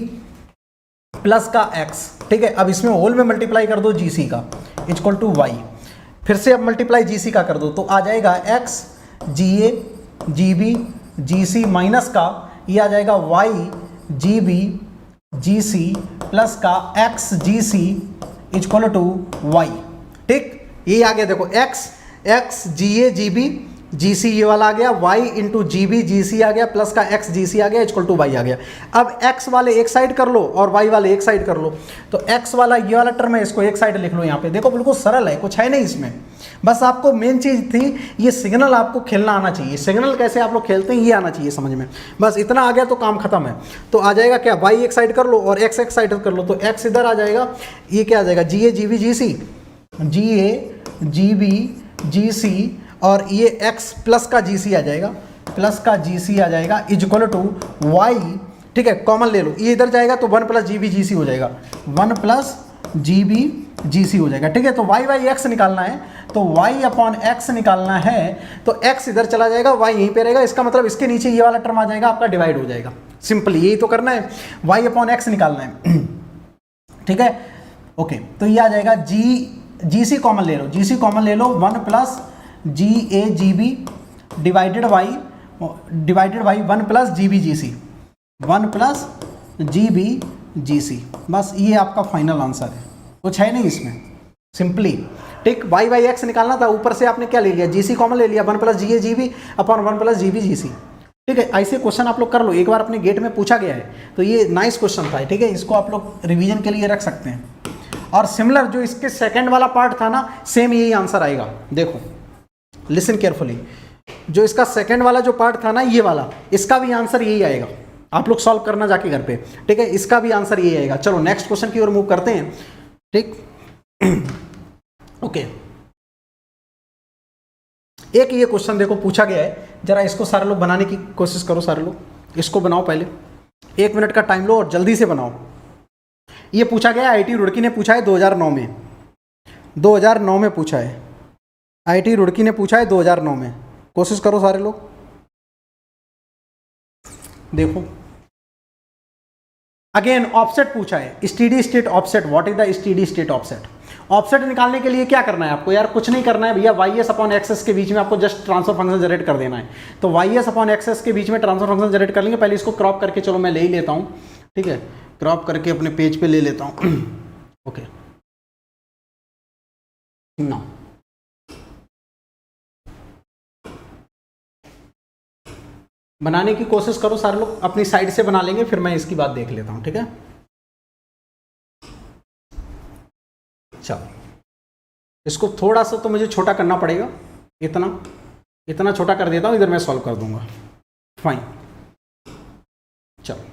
प्लस का x, ठीक है। अब इसमें होल में मल्टीप्लाई कर दो GC का इक्वल टू y, फिर से अब मल्टीप्लाई GC का कर दो, तो आ जाएगा XGA GB GC माइनस का ये आ जाएगा y GB GC प्लस का XGC इक्वल टू y, ठीक। ये आ गया देखो XGA GB GC ये वाला आ गया, y इंटू GB GC आ गया, प्लस का XGC आ गया इक्वल टू y आ गया। अब x वाले एक साइड कर लो और y वाले एक साइड कर लो, तो x वाला ये वाला टर्म है, इसको एक साइड लिख लो। यहाँ पे देखो बिल्कुल सरल है, कुछ है नहीं इसमें, बस आपको मेन चीज़ थी ये सिग्नल आपको खेलना आना चाहिए, सिग्नल कैसे आप लोग खेलते हैं ये आना चाहिए समझ में, बस इतना आ गया तो काम खत्म है। तो आ जाएगा क्या, y एक साइड कर लो और x एक साइड कर लो, तो x इधर आ जाएगा, ये क्या आ जाएगा GA GB GC, GA GB GC, और ये x प्लस का GC आ जाएगा, प्लस का GC आ जाएगा इक्वल टू y, ठीक है। कॉमन ले लो, ये इधर जाएगा तो 1 प्लस GB GC हो जाएगा, 1 प्लस GB GC हो जाएगा, ठीक है। तो y x निकालना है, तो y अपॉन x निकालना है, तो x इधर चला जाएगा, y यहीं पे रहेगा, इसका मतलब इसके नीचे ये वाला टर्म आ जाएगा आपका, डिवाइड हो जाएगा। सिंपली यही तो करना है, y अपॉन x निकालना है, ठीक है। ओके, तो ये आ जाएगा GC कॉमन ले लो, GC कॉमन ले लो, 1 plus GA GB divided y 1 plus GB GC, 1 plus GB GC, बस ये आपका फाइनल आंसर है, कुछ है नहीं इसमें, सिंपली, ठीक। y x निकालना था, ऊपर से आपने क्या ले लिया, GC कॉमन ले लिया, 1 plus GA GB upon 1 plus GB GC, ठीक है। ऐसे क्वेश्चन आप लोग कर लो, एक बार अपने गेट में पूछा गया है, तो ये नाइस क्वेश्चन था, ठीक है। इसको आप लोग रिवीजन के लिए रख सकते हैं। और सिमिलर जो इसके सेकंड वाला पार्ट था ना, सेम यही आंसर आएगा। देखो लिसन केयरफुली, जो इसका सेकंड वाला जो पार्ट था ना ये वाला, इसका भी आंसर यही आएगा, आप लोग सॉल्व करना जाके घर पे, ठीक है। इसका भी आंसर यही आएगा। चलो नेक्स्ट क्वेश्चन की ओर मूव करते हैं, ठीक। ओके, एक ये क्वेश्चन देखो पूछा गया है, जरा इसको सारे लोग बनाने की कोशिश करो, सारे लोग इसको बनाओ, पहले 1 मिनट का टाइम लो और जल्दी से बनाओ। ये पूछा गया IIT रुड़की ने पूछा है 2009 में, 2009 में पूछा है, IIT रुड़की ने पूछा है 2009 में, कोशिश करो सारे लोग। देखो अगेन ऑफसेट पूछा है, steady state offset, what is the steady state offset. Offset निकालने के लिए क्या करना है आपको, यार कुछ नहीं करना है भैया, YS अपॉन एक्सेस के बीच में आपको जस्ट ट्रांसफर फंक्शन जनरेट कर देना है। तो YS अपॉन एक्सेस के बीच में ट्रांसफर फंक्शन जनरेट कर लेंगे। पहले इसको क्रॉप करके, चलो मैं ले ही लेता हूँ, ठीक है, क्रॉप करके अपने पेज पे ले लेता हूँ। ओके, नाउ बनाने की कोशिश करो सारे लोग, अपनी साइड से बना लेंगे, फिर मैं इसकी बात देख लेता हूं, ठीक है। चलो इसको थोड़ा सा तो मुझे छोटा करना पड़ेगा, इतना छोटा कर देता हूं, इधर मैं सॉल्व कर दूंगा। फाइन, चलो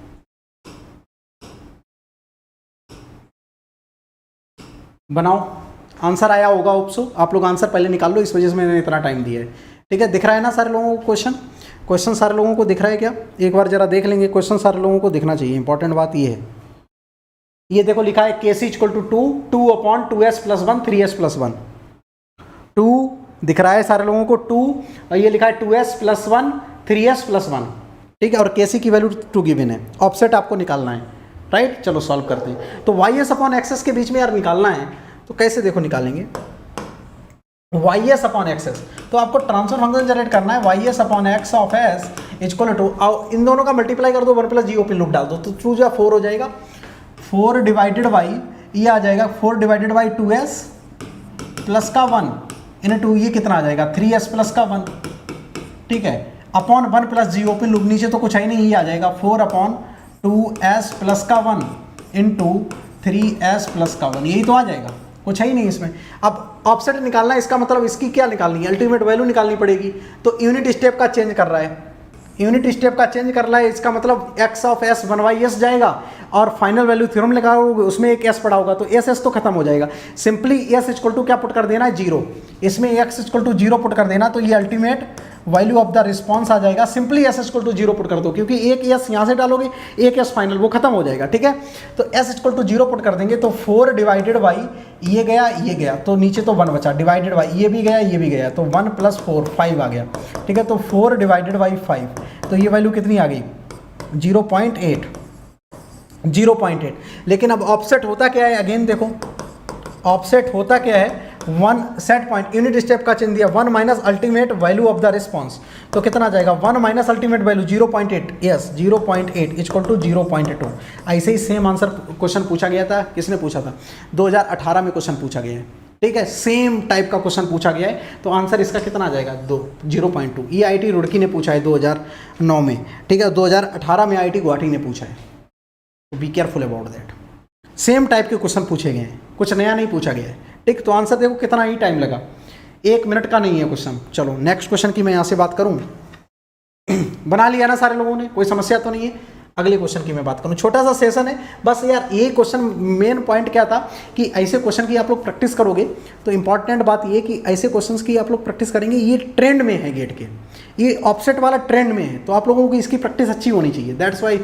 बनाओ, आंसर आया होगा होप्सो। आप लोग आंसर पहले निकाल लो, इस वजह से मैंने इतना टाइम दिया है, ठीक है। दिख रहा है ना सारे लोगों को क्वेश्चन सारे लोगों को दिख रहा है क्या? एक बार जरा देख लेंगे, क्वेश्चन सारे लोगों को दिखना चाहिए, इंपॉर्टेंट बात ये है। ये देखो लिखा है KC = 2 2/2s + 1 3s + 1, 2 दिख रहा है सारे लोगों को 2, और ये लिखा है 2s + 1 3s + 1, ठीक है। और KC की वैल्यू 2 गिवन है, ऑफसेट आपको निकालना है, राइट। चलो सॉल्व करते हैं। तो YS/XS के बीच में यार निकालना है, तो कैसे देखो निकालेंगे YS/XS। तो आपको ट्रांसफर फंक्शन जनरेट करना है, YS/X ऑफ S = इन दोनों का मल्टीप्लाई कर दो, 1 + GOP लूप डाल दो, तो 2 × 4 हो जाएगा, 4 डिवाइडेड बाई ये आ जाएगा 4 डिवाइडेड बाई 2s प्लस का 1 × ये कितना आ जाएगा 3s प्लस का 1, ठीक है, अपॉन 1 + GOP लूप, नीचे तो कुछ है ही नहीं, ये आ जाएगा 4/2s प्लस का 1 × 3s प्लस का 1, यही तो आ जाएगा, कुछ है ही नहीं इसमें। अब ऑफसेट निकालना है, इसका मतलब इसकी क्या निकालनी है, अल्टीमेट वैल्यू निकालनी पड़ेगी। तो यूनिट स्टेप का चेंज कर रहा है, यूनिट स्टेप का चेंज कर रहा है, इसका मतलब x ऑफ s 1/s जाएगा, और फाइनल वैल्यू थ्योरम लगाओगे उसमें एक s पड़ा होगा, तो s तो खत्म हो जाएगा। सिंपली s = क्या पुट कर देना है 0, इसमें x = 0 पुट कर देना, तो ये ultimate value of the response आ जाएगा। सिंपली s = 0 पुट कर दो, क्योंकि एक s यहाँ से डालोगे, एक s फाइनल, वो खत्म हो जाएगा, ठीक है। तो s = 0 पुट कर देंगे, तो 4 डिवाइडेड बाई ये गया, तो नीचे तो 1 बचा, डिवाइडेड बाई ये भी गया, तो 1 + 4 5 आ गया, ठीक है। तो 4 डिवाइडेड बाई 5, तो ये वैल्यू कितनी आ गई 0.8। लेकिन अब ऑफसेट होता क्या है, अगेन देखो ऑफसेट होता क्या है, 1 सेट पॉइंट यूनिट स्टेप का चिन्ह दिया, 1 minus ultimate value of the response, तो कितना आ जाएगा 1 माइनस अल्टीमेट वैल्यू 0.8, यस 0.8 = 0.2। ऐसे ही सेम आंसर क्वेश्चन पूछा गया था, किसने पूछा था 2018 में क्वेश्चन पूछा गया है, ठीक है, सेम टाइप का क्वेश्चन पूछा गया है। तो आंसर इसका कितना आ जाएगा 0.2। ये IIT रुड़की ने पूछा है 2009 में, ठीक है, 2018 में IIT गुवाहाटी ने पूछा है, तो be careful about that. Same type के क्वेश्चन पूछे गए हैं, कुछ नया नहीं पूछा गया है, ठीक। तो आंसर देखो कितना ही टाइम लगा, 1 मिनट का नहीं है क्वेश्चन। चलो नेक्स्ट क्वेश्चन की मैं यहाँ से बात करूँ, बना लिया ना सारे लोगों ने, कोई समस्या तो नहीं है। अगले क्वेश्चन की मैं बात करूँ, छोटा सा सेशन है बस यार। ये क्वेश्चन मेन पॉइंट क्या था कि ऐसे क्वेश्चन की आप लोग प्रैक्टिस करोगे, तो इंपॉर्टेंट बात ये कि ऐसे क्वेश्चंस की आप लोग प्रैक्टिस करेंगे, ये ट्रेंड में है गेट के, ये ऑफसेट वाला ट्रेंड में है, तो आप लोगों की इसकी प्रैक्टिस अच्छी होनी चाहिए, दैट्स वाई।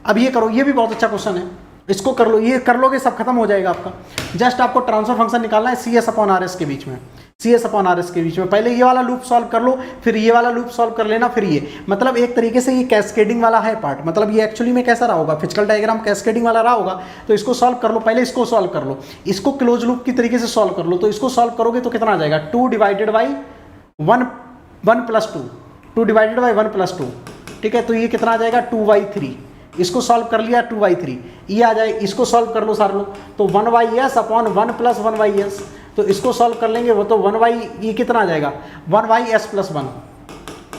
अब ये करो, ये भी बहुत अच्छा क्वेश्चन है, इसको कर लो, ये कर लोगे सब खत्म हो जाएगा आपका। जस्ट आपको ट्रांसफर फंक्शन निकालना है CS/RS के बीच में, CS/RS के बीच में। पहले ये वाला लूप सॉल्व कर लो, फिर ये वाला लूप सॉल्व कर लेना, फिर ये, मतलब एक तरीके से ये कैस्केडिंग वाला है पार्ट। मतलब ये एक्चुअली में कैसा रहा होगा, फिजिकल डायग्राम कैस्केडिंग वाला रहा होगा। तो इसको सॉल्व कर लो, पहले इसको सॉल्व कर लो, इसको क्लोज लूप की तरीके से सॉल्व कर लो। तो इसको सॉल्व करोगे तो कितना आ जाएगा 2 डिवाइडेड बाई 1 + 2, 2 डिवाइडेड बाई 1 + 2, ठीक है। तो ये कितना आ जाएगा 2/3। इसको सॉल्व कर लिया 2/3, ये आ जाए, इसको सॉल्व कर लो सारे लोग, तो 1/s अपॉन 1 + 1/s। तो इसको सॉल्व कर लेंगे, वो तो 1 ये कितना आ जाएगा 1/s + 1,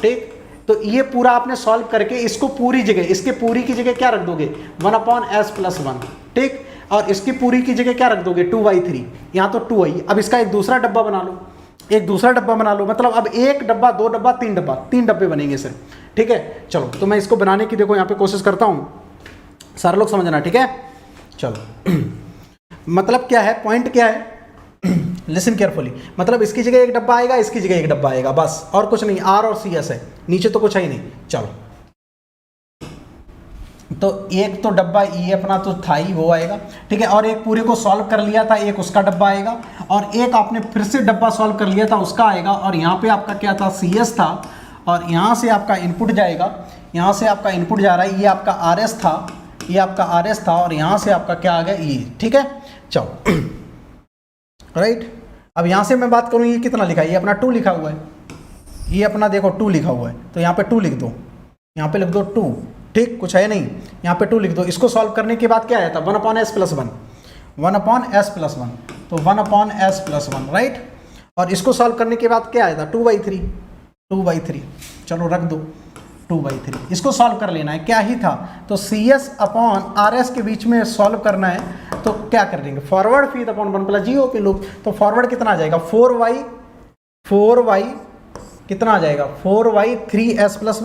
ठीक। तो ये पूरा आपने सॉल्व करके इसको पूरी जगह, इसके पूरी की जगह क्या रख दोगे 1/s + 1, ठीक। और इसकी पूरी की जगह क्या रख दोगे 2/3, यहाँ तो 2 आई। अब इसका एक दूसरा डब्बा बना लो, एक दूसरा डब्बा बना लो, मतलब अब 1 डब्बा 2 डब्बा 3 डब्बा, 3 डब्बे बनेंगे सर, ठीक है। चलो तो मैं इसको बनाने की देखो यहाँ पे कोशिश करता हूँ, सारे लोग समझना, ठीक है। चलो मतलब क्या है, पॉइंट क्या है, लिसन केयरफुली। मतलब इसकी जगह एक डब्बा आएगा, इसकी जगह एक डब्बा आएगा, बस और कुछ नहीं। R और CS है, नीचे तो कुछ है ही नहीं। चलो तो एक तो डब्बा ये अपना तो था ही, वो आएगा, ठीक है। और एक पूरे को सॉल्व कर लिया था, एक उसका डब्बा आएगा, और एक आपने फिर से डब्बा सॉल्व कर लिया था, उसका आएगा। और यहाँ पे आपका क्या था CS था, और यहाँ से आपका इनपुट जाएगा, यहाँ से आपका इनपुट जा रहा है, ये आपका RS था, ये आपका RS था, और यहाँ से आपका क्या आ गया ये, ठीक है। चलो राइट। अब यहाँ से मैं बात करूँ, ये कितना लिखा है, ये अपना 2 लिखा हुआ है, ये अपना देखो 2 लिखा हुआ है, तो यहाँ पे 2 लिख दो, यहाँ पे लिख दो 2, ठीक, कुछ है नहीं, यहाँ पे 2 लिख दो। इसको सॉल्व करने के बाद क्या आया था 1/s + 1, 1/s + 1, तो 1/s + 1, राइट। और इसको सॉल्व करने के बाद क्या आया था 2/3, 2/3। चलो रख दो, 2/3। इसको सॉल्व कर लेना है, क्या ही था, तो CS अपॉन RS के बीच में सॉल्व करना है, तो क्या कर देंगे, forward feed upon 1 plus GOP loop, तो फॉरवर्ड कितना आ जाएगा 4y कितना आ जाएगा 4y 3s प्लस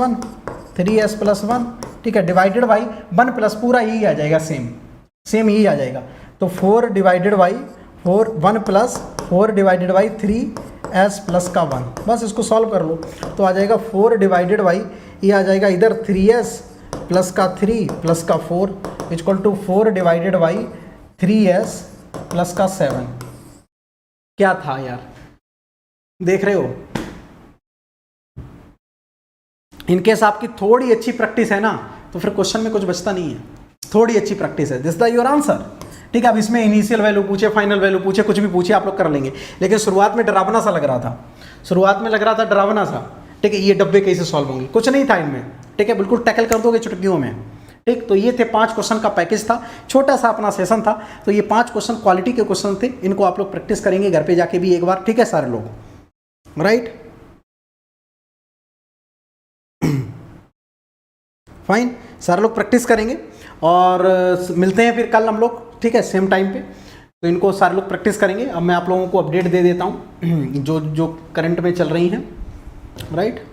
1 ठीक है, डिवाइडेड बाई 1 प्लस पूरा यही आ जाएगा, सेम यही आ जाएगा, तो 4 divided by 1 plus 4 divided by 3s plus का 1, बस इसको सॉल्व कर लो तो आ जाएगा 4 डिवाइडेड बाई ये आ जाएगा इधर 3s प्लस का 3 प्लस का 4 equal to 4 divided by 3s plus का 7। क्या था यार, देख रहे हो, इनकेस आपकी थोड़ी अच्छी प्रैक्टिस है ना तो फिर क्वेश्चन में कुछ बचता नहीं है, थोड़ी अच्छी प्रैक्टिस है, दिस द योर आंसर। ठीक है, अब इसमें इनिशियल वैल्यू पूछे, फाइनल वैल्यू पूछे, कुछ भी पूछे आप लोग कर लेंगे, लेकिन शुरुआत में डरावना सा लग रहा था, डरावना सा। ठीक है, ये डब्बे कैसे सॉल्व होंगे, कुछ नहीं था इनमें। ठीक है, बिल्कुल टैकल कर दोगे चुटकियों में। ठीक, तो ये थे 5 क्वेश्चन का पैकेज था, छोटा सा अपना सेशन था, तो ये 5 क्वेश्चन क्वालिटी के क्वेश्चन थे, इनको आप लोग प्रैक्टिस करेंगे घर पे जाके भी एक बार। ठीक है सारे लोग, राइट, फाइन, सारे लोग प्रैक्टिस करेंगे और मिलते हैं फिर कल हम लोग। ठीक है, सेम टाइम पे, तो इनको सारे लोग प्रैक्टिस करेंगे। अब मैं आप लोगों को अपडेट दे देता हूँ जो जो करंट में चल रही हैं, राइट।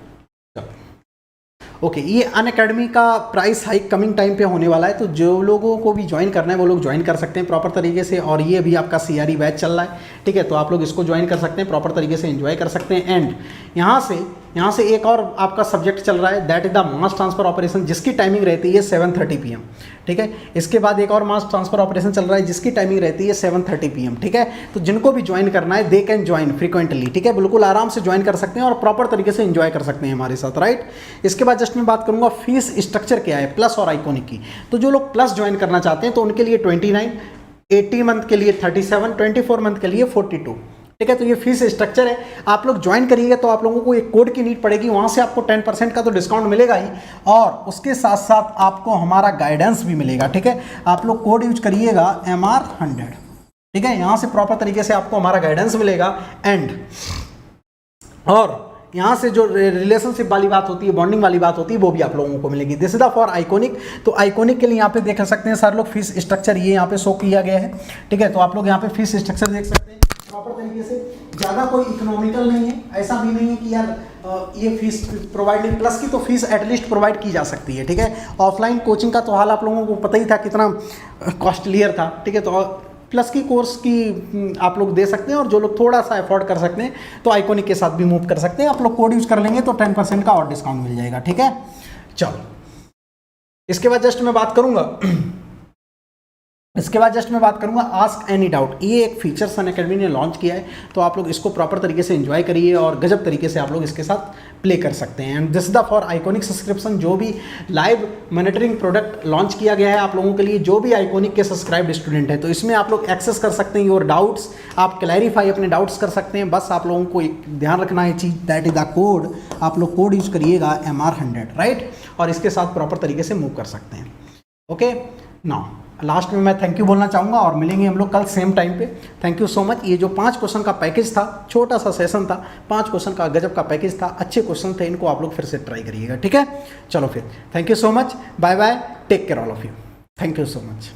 ओके, ये अनअकैडमी का प्राइस हाइक कमिंग टाइम पे होने वाला है, तो जो लोगों को भी ज्वाइन करना है वो लोग ज्वाइन कर सकते हैं प्रॉपर तरीके से। और ये भी आपका CRE बैच चल रहा है, ठीक है, तो आप लोग इसको ज्वाइन कर सकते हैं, प्रॉपर तरीके से एंजॉय कर सकते हैं। एंड यहाँ से एक और आपका सब्जेक्ट चल रहा है, that is the mass transfer operation, जिसकी टाइमिंग रहती है 7:30 PM। ठीक है, इसके बाद एक और मास ट्रांसफर ऑपरेशन चल रहा है जिसकी टाइमिंग रहती है 7:30 PM। ठीक है, तो जिनको भी ज्वाइन करना है दे कैन ज्वाइन फ्रीक्वेंटली। ठीक है, बिल्कुल आराम से ज्वाइन कर सकते हैं और प्रॉपर तरीके से एंजॉय कर सकते हैं हमारे साथ, राइट। इसके बाद जस्ट मैं बात करूंगा फीस स्ट्रक्चर क्या है प्लस और आइकॉनिक की। तो जो लोग प्लस ज्वाइन करना चाहते हैं तो उनके लिए 29, 80 मंथ के लिए 37, 24 मंथ के लिए 42। ठीक है, तो ये फीस स्ट्रक्चर है। आप लोग ज्वाइन करिएगा तो आप लोगों को एक कोड की नीड पड़ेगी, वहां से आपको 10% का तो डिस्काउंट मिलेगा ही, और उसके साथ साथ आपको हमारा गाइडेंस भी मिलेगा। ठीक है, आप लोग कोड यूज करिएगा MR100। ठीक है, यहां से प्रॉपर तरीके से आपको हमारा गाइडेंस मिलेगा। एंड और यहाँ से जो रिलेशनशिप वाली बात होती है, बॉन्डिंग वाली बात होती है, वो भी आप लोगों को मिलेगी। This is the for iconic. तो आइकॉनिक के लिए यहाँ पे देख सकते हैं सारे लोग फीस स्ट्रक्चर ये यहाँ पे शो किया गया है। ठीक है, तो आप लोग यहाँ पे फीस स्ट्रक्चर देख सकते हैं प्रॉपर तरीके से, ज़्यादा कोई इकोनॉमिकल नहीं है, ऐसा भी नहीं है कि यार ये फीस प्रोवाइड नहीं, प्लस की तो फीस एटलीस्ट प्रोवाइड की जा सकती है। ठीक है, ऑफलाइन कोचिंग का तो हाल आप लोगों को पता ही था कितना कॉस्टलियर था। ठीक है, तो प्लस की कोर्स की आप लोग दे सकते हैं, और जो लोग थोड़ा सा अफोर्ड कर सकते हैं तो आइकॉनिक के साथ भी मूव कर सकते हैं। आप लोग कोड यूज कर लेंगे तो 10% का और डिस्काउंट मिल जाएगा। ठीक है, चलो इसके बाद जस्ट मैं बात करूंगा आस्क एनी डाउट। ये एक फीचर अनअकैडमी ने लॉन्च किया है, तो आप लोग इसको प्रॉपर तरीके से एंजॉय करिए और गजब तरीके से आप लोग इसके साथ प्ले कर सकते हैं। And this the for iconic subscription, जो भी लाइव मॉनिटरिंग प्रोडक्ट लॉन्च किया गया है आप लोगों के लिए, जो भी आइकॉनिक के सब्सक्राइब्ड स्टूडेंट है, तो इसमें आप लोग एक्सेस कर सकते हैं योर डाउट्स, आप क्लैरिफाई अपने डाउट्स कर सकते हैं। बस आप लोगों को एक ध्यान रखना है चीज़, दैट इज द कोड, आप लोग कोड यूज करिएगा MR100, राइट, और इसके साथ प्रॉपर तरीके से मूव कर सकते हैं। ओके, नाउ लास्ट में मैं थैंक यू बोलना चाहूँगा, और मिलेंगे हम लोग कल सेम टाइम पे। Thank you so much. ये जो 5 क्वेश्चन का पैकेज था, छोटा सा सेशन था, 5 क्वेश्चन का गजब का पैकेज था, अच्छे क्वेश्चन थे, इनको आप लोग फिर से ट्राई करिएगा। ठीक है, चलो फिर, thank you so much, bye bye, take care all of you, thank you so much.